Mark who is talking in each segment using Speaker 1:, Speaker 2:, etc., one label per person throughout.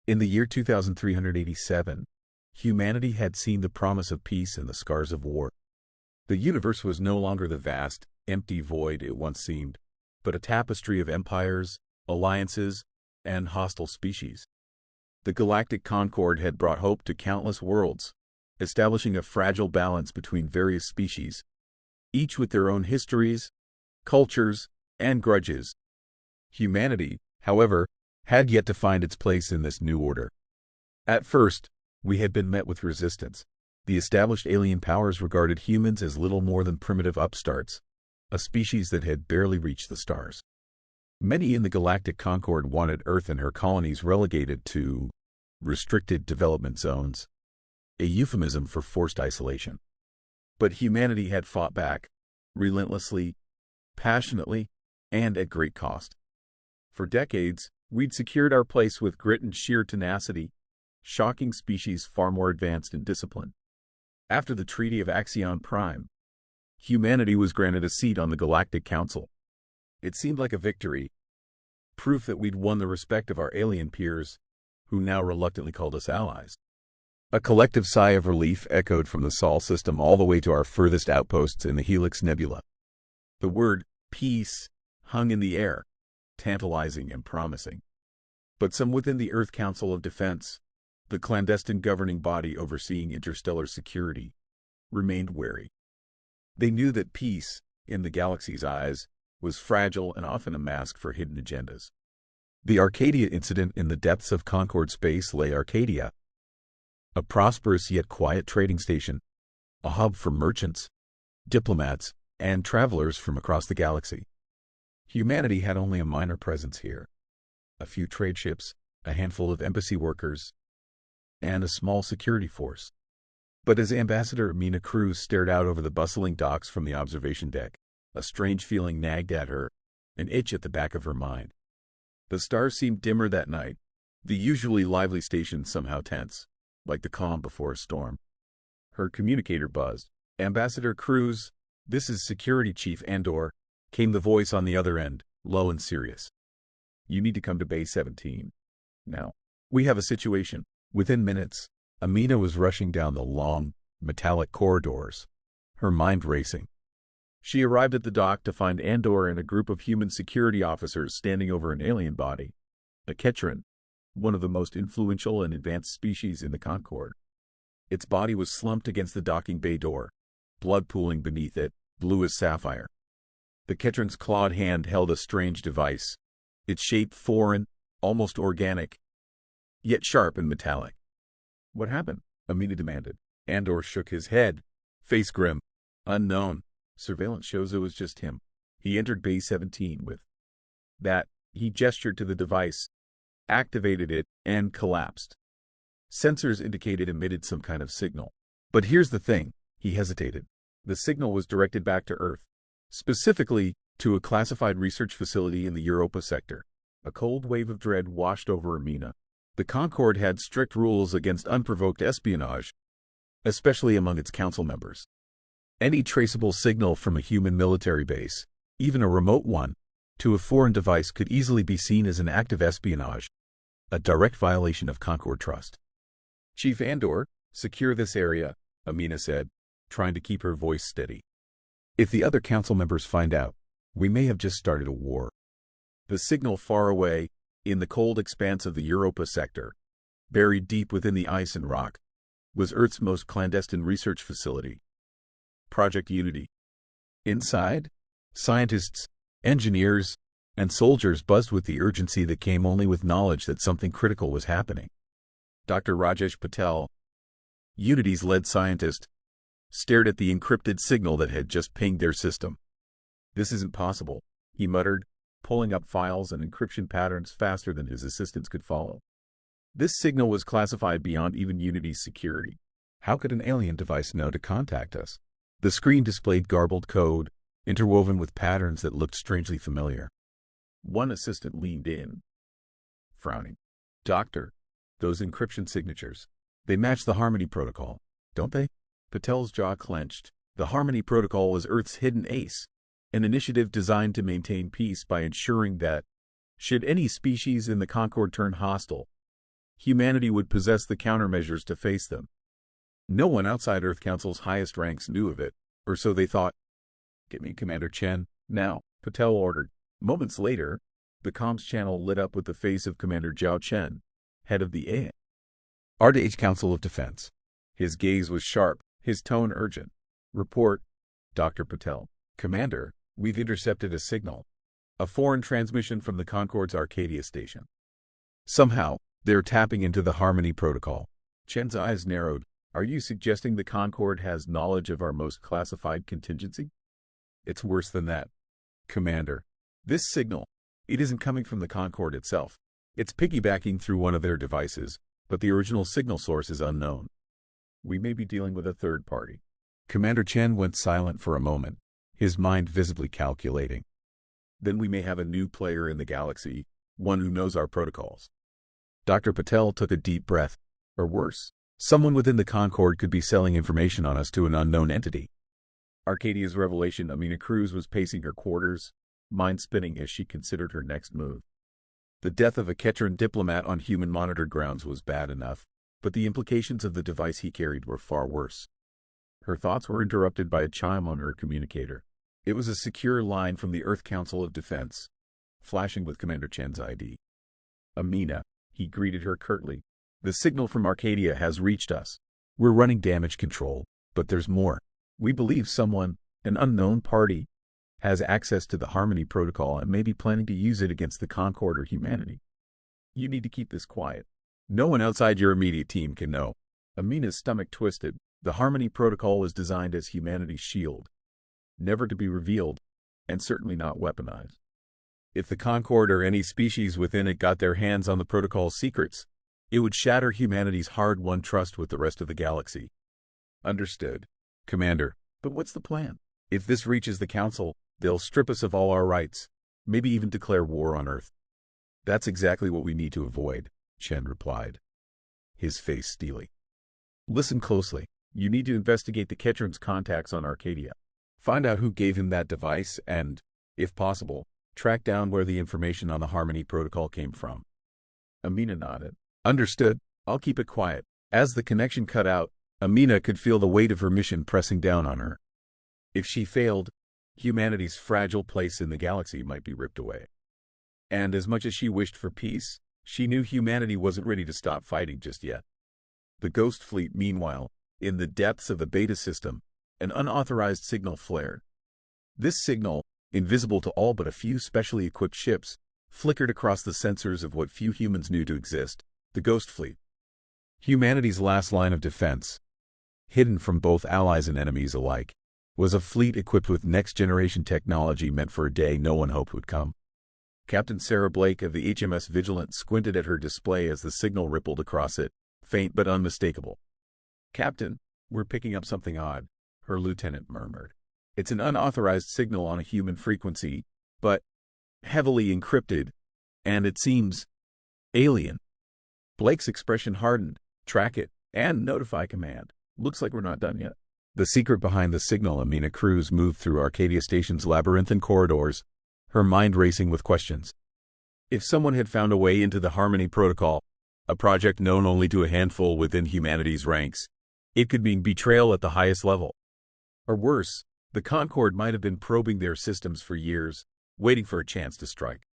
Speaker 1: In the year 2387, humanity had seen the promise of peace and the scars of war. The universe was no longer the vast, empty void it once seemed, but a tapestry of empires, alliances, and hostile species. The galactic concord had brought hope to countless worlds, establishing a fragile balance between various species, each with their own histories, cultures, and grudges. Humanity, however, had yet to find its place in this new order. At first, we had been met with resistance. The established alien powers regarded humans as little more than primitive upstarts, a species that had barely reached the stars. Many in the Galactic Concord wanted Earth and her colonies relegated to restricted development zones, a euphemism for forced isolation. But humanity had fought back, relentlessly, passionately, and at great cost. For decades, we'd secured our place with grit and sheer tenacity, shocking species far more advanced in discipline. After the Treaty of Axion Prime, humanity was granted a seat on the Galactic Council. It seemed like a victory, proof that we'd won the respect of our alien peers, who now reluctantly called us allies. A collective sigh of relief echoed from the Sol system all the way to our furthest outposts in the Helix Nebula. The word peace hung in the air, tantalizing and promising. But some within the Earth Council of Defense, the clandestine governing body overseeing interstellar security, remained wary. They knew that peace, in the galaxy's eyes, was fragile and often a mask for hidden agendas. The Arcadia incident in the depths of Concord space lay Arcadia, a prosperous yet quiet trading station, a hub for merchants, diplomats, and travelers from across the galaxy. Humanity had only a minor presence here. A few trade ships, a handful of embassy workers, and a small security force. But as Ambassador Amina Cruz stared out over the bustling docks from the observation deck, a strange feeling nagged at her, an itch at the back of her mind. The stars seemed dimmer that night, the usually lively station somehow tense, like the calm before a storm. Her communicator buzzed. "Ambassador Cruz, this is Security Chief Andor," came the voice on the other end, low and serious. "You need to come to Bay 17. Now, we have a situation." Within minutes, Amina was rushing down the long, metallic corridors, her mind racing. She arrived at the dock to find Andor and a group of human security officers standing over an alien body, a Ketran, one of the most influential and advanced species in the Concord. Its body was slumped against the docking bay door, blood pooling beneath it, blue as sapphire. The Ketran's clawed hand held a strange device, its shape foreign, almost organic, yet sharp and metallic. "What happened?" Amina demanded. Andor shook his head, face grim. "Unknown. Surveillance shows it was just him. He entered Bay 17 with that." He gestured to the device, activated it, and collapsed. Sensors indicated emitted some kind of signal. "But here's the thing," he hesitated. "The signal was directed back to Earth, specifically to a classified research facility in the Europa sector." A cold wave of dread washed over Amina. The Concord had strict rules against unprovoked espionage, especially among its council members. Any traceable signal from a human military base, even a remote one, to a foreign device could easily be seen as an act of espionage, a direct violation of Concord trust. "Chief Andor, secure this area," Amina said, trying to keep her voice steady. "If the other council members find out, we may have just started a war." The signal far away, in the cold expanse of the Europa sector, buried deep within the ice and rock, was Earth's most clandestine research facility, Project Unity. Inside, scientists, engineers, and soldiers buzzed with the urgency that came only with knowledge that something critical was happening. Dr. Rajesh Patel, Unity's lead scientist, stared at the encrypted signal that had just pinged their system. "This isn't possible," he muttered, pulling up files and encryption patterns faster than his assistants could follow. "This signal was classified beyond even Unity's security. How could an alien device know to contact us?" The screen displayed garbled code, interwoven with patterns that looked strangely familiar. One assistant leaned in, frowning. "Doctor, those encryption signatures, they match the Harmony Protocol, don't they?" Patel's jaw clenched. The Harmony Protocol was Earth's hidden ace, an initiative designed to maintain peace by ensuring that, should any species in the Concord turn hostile, humanity would possess the countermeasures to face them. No one outside Earth Council's highest ranks knew of it, or so they thought. "Get me Commander Chen, now," Patel ordered. Moments later, the comms channel lit up with the face of Commander Zhao Chen, head of the ARDH Council of Defense. His gaze was sharp, his tone urgent. "Report, Dr. Patel." "Commander, we've intercepted a signal. A foreign transmission from the Concorde's Arcadia station. Somehow, they're tapping into the Harmony Protocol." Chen's eyes narrowed. "Are you suggesting the Concorde has knowledge of our most classified contingency?" "It's worse than that, Commander. This signal, it isn't coming from the Concorde itself. It's piggybacking through one of their devices, but the original signal source is unknown. We may be dealing with a third party." Commander Chen went silent for a moment, his mind visibly calculating. "Then we may have a new player in the galaxy, one who knows our protocols." Dr. Patel took a deep breath. "Or worse, someone within the Concorde could be selling information on us to an unknown entity." Arcadia's revelation. Amina Cruz was pacing her quarters, mind spinning as she considered her next move. The death of a Ketran diplomat on human-monitored grounds was bad enough, but the implications of the device he carried were far worse. Her thoughts were interrupted by a chime on her communicator. It was a secure line from the Earth Council of Defense, flashing with Commander Chen's ID. "Amina," he greeted her curtly. "The signal from Arcadia has reached us. We're running damage control, but there's more. We believe someone, an unknown party, has access to the Harmony Protocol and may be planning to use it against the Concorde or humanity. You need to keep this quiet. No one outside your immediate team can know." Amina's stomach twisted. The Harmony Protocol was designed as humanity's shield, never to be revealed, and certainly not weaponized. If the Concorde or any species within it got their hands on the protocol's secrets, it would shatter humanity's hard-won trust with the rest of the galaxy. "Understood, Commander. But what's the plan? If this reaches the Council, they'll strip us of all our rights, maybe even declare war on Earth." "That's exactly what we need to avoid," Chen replied, his face steely. "Listen closely. You need to investigate the Ketran's contacts on Arcadia. Find out who gave him that device and, if possible, track down where the information on the Harmony Protocol came from." Amina nodded. "Understood. I'll keep it quiet." As the connection cut out, Amina could feel the weight of her mission pressing down on her. If she failed, humanity's fragile place in the galaxy might be ripped away. And as much as she wished for peace, she knew humanity wasn't ready to stop fighting just yet. The Ghost Fleet, meanwhile, in the depths of the beta system, an unauthorized signal flared. This signal, invisible to all but a few specially equipped ships, flickered across the sensors of what few humans knew to exist, the Ghost Fleet. Humanity's last line of defense, hidden from both allies and enemies alike, was a fleet equipped with next-generation technology meant for a day no one hoped would come. Captain Sarah Blake of the HMS Vigilant squinted at her display as the signal rippled across it, faint but unmistakable. "Captain, we're picking up something odd," her lieutenant murmured. "It's an unauthorized signal on a human frequency, but heavily encrypted, and it seems alien." Blake's expression hardened. "Track it, and notify command. Looks like we're not done yet." The secret behind the signal. Amina Cruz moved through Arcadia Station's labyrinthine corridors, her mind racing with questions. If someone had found a way into the Harmony Protocol, a project known only to a handful within humanity's ranks, it could mean betrayal at the highest level. Or worse, the Concorde might have been probing their systems for years, waiting for a chance to strike.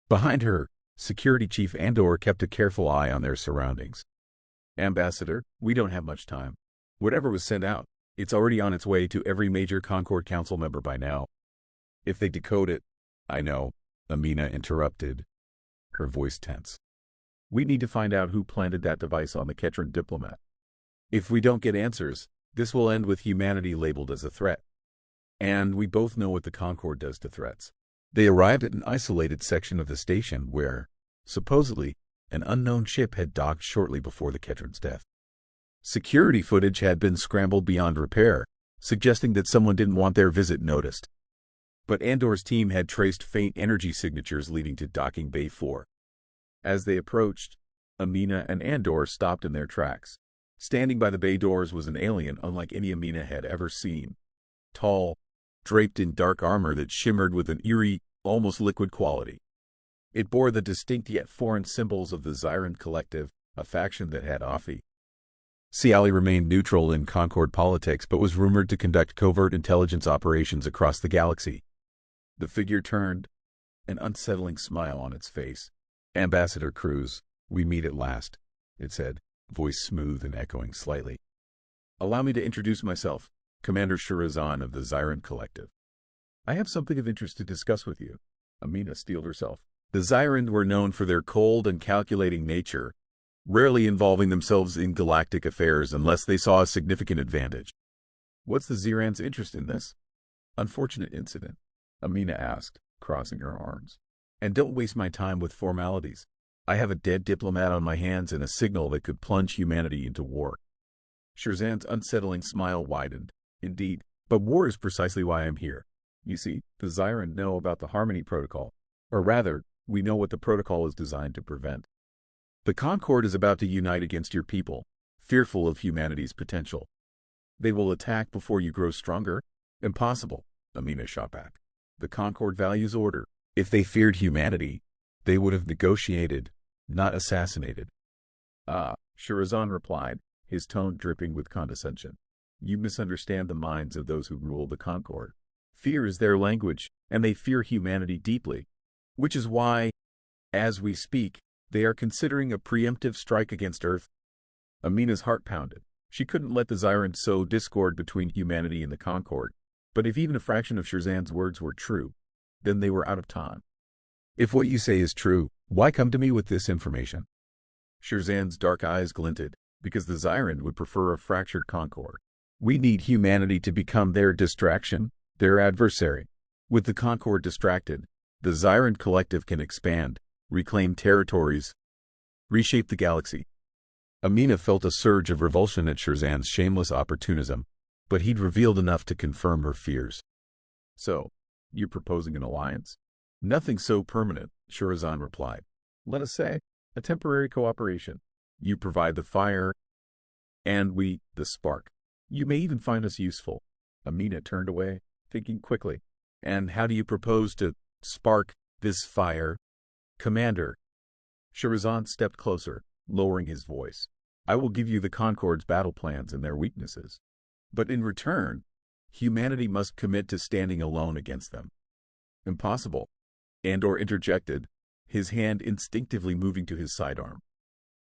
Speaker 1: Behind her, Security Chief Andor kept a careful eye on their surroundings. "Ambassador, we don't have much time. Whatever was sent out, it's already on its way to every major Concorde Council member by now. If they decode it—" "I know," Amina interrupted, her voice tense. "We need to find out who planted that device on the Ketran diplomat. If we don't get answers, this will end with humanity labeled as a threat. And we both know what the Concorde does to threats." They arrived at an isolated section of the station where, supposedly, an unknown ship had docked shortly before the Ketran's death. Security footage had been scrambled beyond repair, suggesting that someone didn't want their visit noticed. But Andor's team had traced faint energy signatures leading to Docking Bay 4. As they approached, Amina and Andor stopped in their tracks. Standing by the bay doors was an alien unlike any Amina had ever seen. Tall, draped in dark armor that shimmered with an eerie, almost liquid quality. It bore the distinct yet foreign symbols of the Xyrant Collective, a faction that had Ciali remained neutral in Concord politics but was rumored to conduct covert intelligence operations across the galaxy. The figure turned, an unsettling smile on its face. "Ambassador Cruz, we meet at last," it said, voice smooth and echoing slightly. "Allow me to introduce myself, Commander Shirazan of the Xyrant Collective. I have something of interest to discuss with you." Amina steeled herself. The Xyrant were known for their cold and calculating nature, rarely involving themselves in galactic affairs unless they saw a significant advantage. "What's the Xyrant's interest in this unfortunate incident?" Amina asked, crossing her arms. "And don't waste my time with formalities. I have a dead diplomat on my hands and a signal that could plunge humanity into war." Shirazan's unsettling smile widened. "Indeed, but war is precisely why I'm here. You see, the Xyrant know about the Harmony Protocol. Or rather, we know what the protocol is designed to prevent. The Concord is about to unite against your people, fearful of humanity's potential. They will attack before you grow stronger? Impossible," Amina shot back. "The Concord values order. If they feared humanity, they would have negotiated, not assassinated." "Ah," Shirazan replied, his tone dripping with condescension. "You misunderstand the minds of those who rule the Concord. Fear is their language, and they fear humanity deeply. Which is why, as we speak, they are considering a preemptive strike against Earth." Amina's heart pounded. She couldn't let the Xyrant sow discord between humanity and the Concord. But if even a fraction of Shirazan's words were true, then they were out of time. "If what you say is true, why come to me with this information?" Shirazan's dark eyes glinted, because the Xyrant would prefer a fractured Concord. "We need humanity to become their distraction, their adversary. With the Concord distracted, the Xyrant Collective can expand, reclaim territories, reshape the galaxy." Amina felt a surge of revulsion at Shirazan's shameless opportunism, but he'd revealed enough to confirm her fears. "So, you're proposing an alliance?" "Nothing so permanent," Shirazan replied. "Let us say, a temporary cooperation. You provide the fire, and we, the spark. You may even find us useful." Amina turned away, thinking quickly. "And how do you propose to spark this fire, Commander?" Shirazan stepped closer, lowering his voice. "I will give you the Concord's battle plans and their weaknesses. But in return, humanity must commit to standing alone against them." "Impossible," Andor interjected, his hand instinctively moving to his sidearm.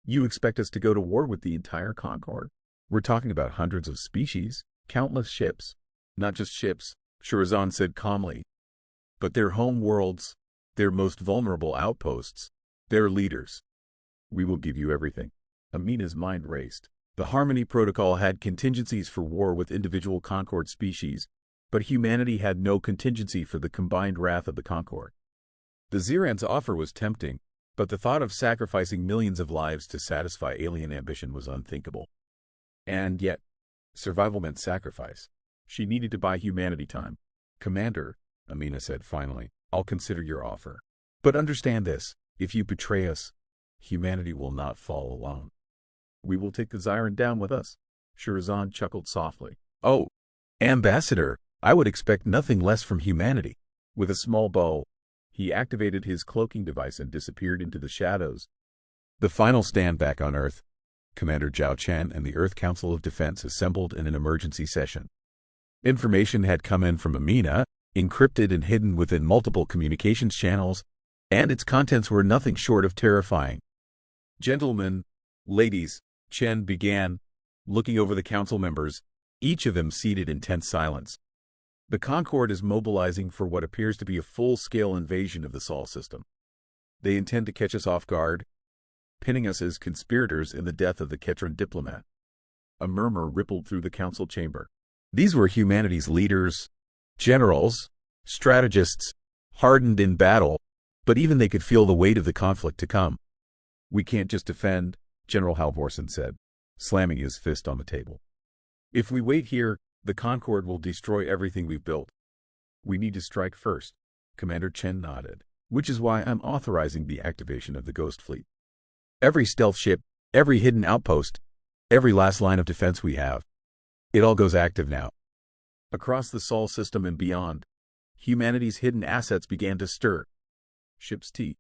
Speaker 1: "You expect us to go to war with the entire Concord? We're talking about hundreds of species, countless ships." "Not just ships," Shirazan said calmly, "but their home worlds, their most vulnerable outposts, their leaders. We will give you everything." Amina's mind raced. The Harmony Protocol had contingencies for war with individual Concord species, but humanity had no contingency for the combined wrath of the Concord. The Xyrant's offer was tempting, but the thought of sacrificing millions of lives to satisfy alien ambition was unthinkable. And yet, survival meant sacrifice. She needed to buy humanity time. "Commander," Amina said finally, "I'll consider your offer. But understand this, if you betray us, humanity will not fall alone. We will take the Xyrant down with us." Shirazan chuckled softly. "Oh, Ambassador, I would expect nothing less from humanity." With a small bow, he activated his cloaking device and disappeared into the shadows. The final stand back on Earth. Commander Zhao Chen and the Earth Council of Defense assembled in an emergency session. Information had come in from Amina, encrypted and hidden within multiple communications channels, and its contents were nothing short of terrifying. "Gentlemen, ladies," Chen began, looking over the council members, each of them seated in tense silence. "The Concord is mobilizing for what appears to be a full-scale invasion of the Sol system. They intend to catch us off guard, pinning us as conspirators in the death of the Ketran diplomat." A murmur rippled through the council chamber. These were humanity's leaders, generals, strategists, hardened in battle, but even they could feel the weight of the conflict to come. "We can't just defend," General Halvorsen said, slamming his fist on the table. "If we wait here, the Concord will destroy everything we've built. We need to strike first." Commander Chen nodded. "Which is why I'm authorizing the activation of the Ghost Fleet. Every stealth ship, every hidden outpost, every last line of defense we have. It all goes active now." Across the Sol system and beyond, humanity's hidden assets began to stir. Ships T.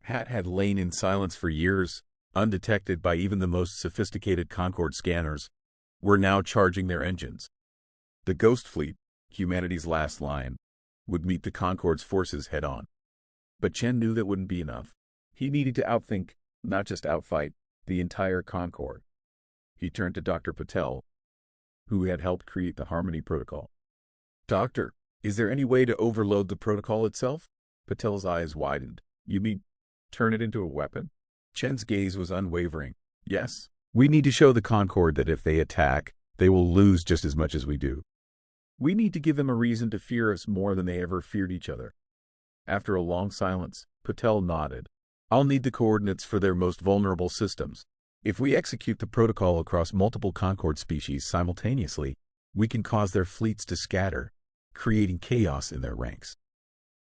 Speaker 1: Hat had lain in silence for years, undetected by even the most sophisticated Concorde scanners, were now charging their engines. The Ghost Fleet, humanity's last line, would meet the Concorde's forces head-on. But Chen knew that wouldn't be enough. He needed to outthink, not just outfight, the entire Concorde. He turned to Dr. Patel, who had helped create the Harmony Protocol. "Doctor, is there any way to overload the protocol itself?" Patel's eyes widened. "You mean, turn it into a weapon?" Chen's gaze was unwavering. "Yes. We need to show the Concorde that if they attack, they will lose just as much as we do. We need to give them a reason to fear us more than they ever feared each other." After a long silence, Patel nodded. "I'll need the coordinates for their most vulnerable systems. If we execute the protocol across multiple Concorde species simultaneously, we can cause their fleets to scatter, creating chaos in their ranks."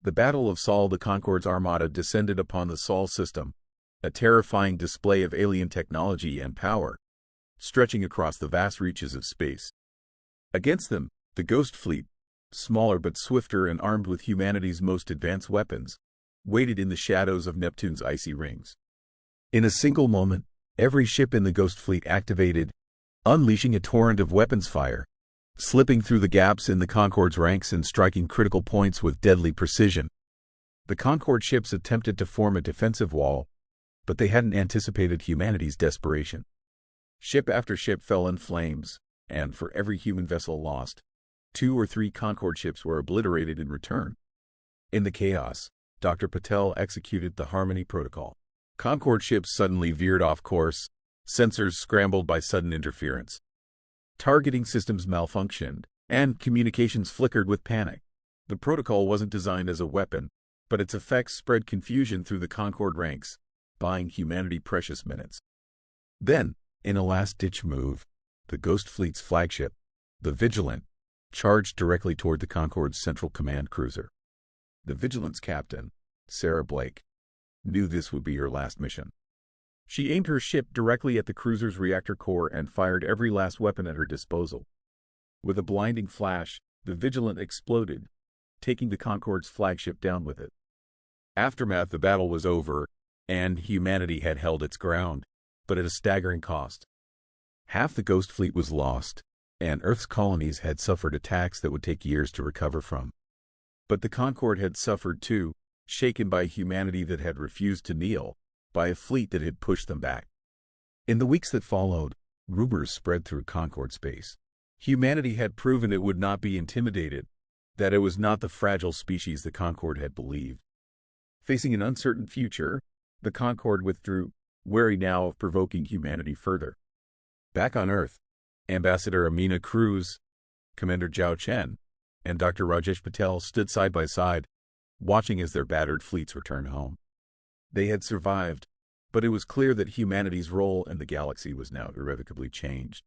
Speaker 1: The Battle of Sol. The Concorde's armada descended upon the Sol system, a terrifying display of alien technology and power, stretching across the vast reaches of space. Against them, the Ghost Fleet, smaller but swifter and armed with humanity's most advanced weapons, waited in the shadows of Neptune's icy rings. In a single moment, every ship in the Ghost Fleet activated, unleashing a torrent of weapons fire, slipping through the gaps in the Concorde's ranks and striking critical points with deadly precision. The Concorde ships attempted to form a defensive wall, but they hadn't anticipated humanity's desperation. Ship after ship fell in flames, and for every human vessel lost, 2 or 3 Concorde ships were obliterated in return. In the chaos, Dr. Patel executed the Harmony Protocol. Concorde ships suddenly veered off course, sensors scrambled by sudden interference. Targeting systems malfunctioned, and communications flickered with panic. The protocol wasn't designed as a weapon, but its effects spread confusion through the Concorde ranks, buying humanity precious minutes. Then, in a last-ditch move, the Ghost Fleet's flagship, the Vigilant, charged directly toward the Concorde's Central Command cruiser. The Vigilant's captain, Sarah Blake, knew this would be her last mission. She aimed her ship directly at the cruiser's reactor core and fired every last weapon at her disposal. With a blinding flash, the Vigilant exploded, taking the Concorde's flagship down with it. Aftermath: the battle was over, and humanity had held its ground, but at a staggering cost. Half the Ghost Fleet was lost, and Earth's colonies had suffered attacks that would take years to recover from. But the Concorde had suffered too, shaken by humanity that had refused to kneel, by a fleet that had pushed them back. In the weeks that followed, rumors spread through Concorde space. Humanity had proven it would not be intimidated, that it was not the fragile species the Concorde had believed. Facing an uncertain future, the Concorde withdrew, wary now of provoking humanity further. Back on Earth, Ambassador Amina Cruz, Commander Zhao Chen, and Dr. Rajesh Patel stood side by side, watching as their battered fleets returned home. They had survived, but it was clear that humanity's role in the galaxy was now irrevocably changed.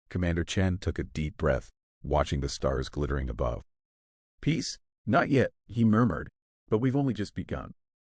Speaker 1: Commander Chen took a deep breath, watching the stars glittering above. "Peace? Not yet," he murmured, "but we've only just begun."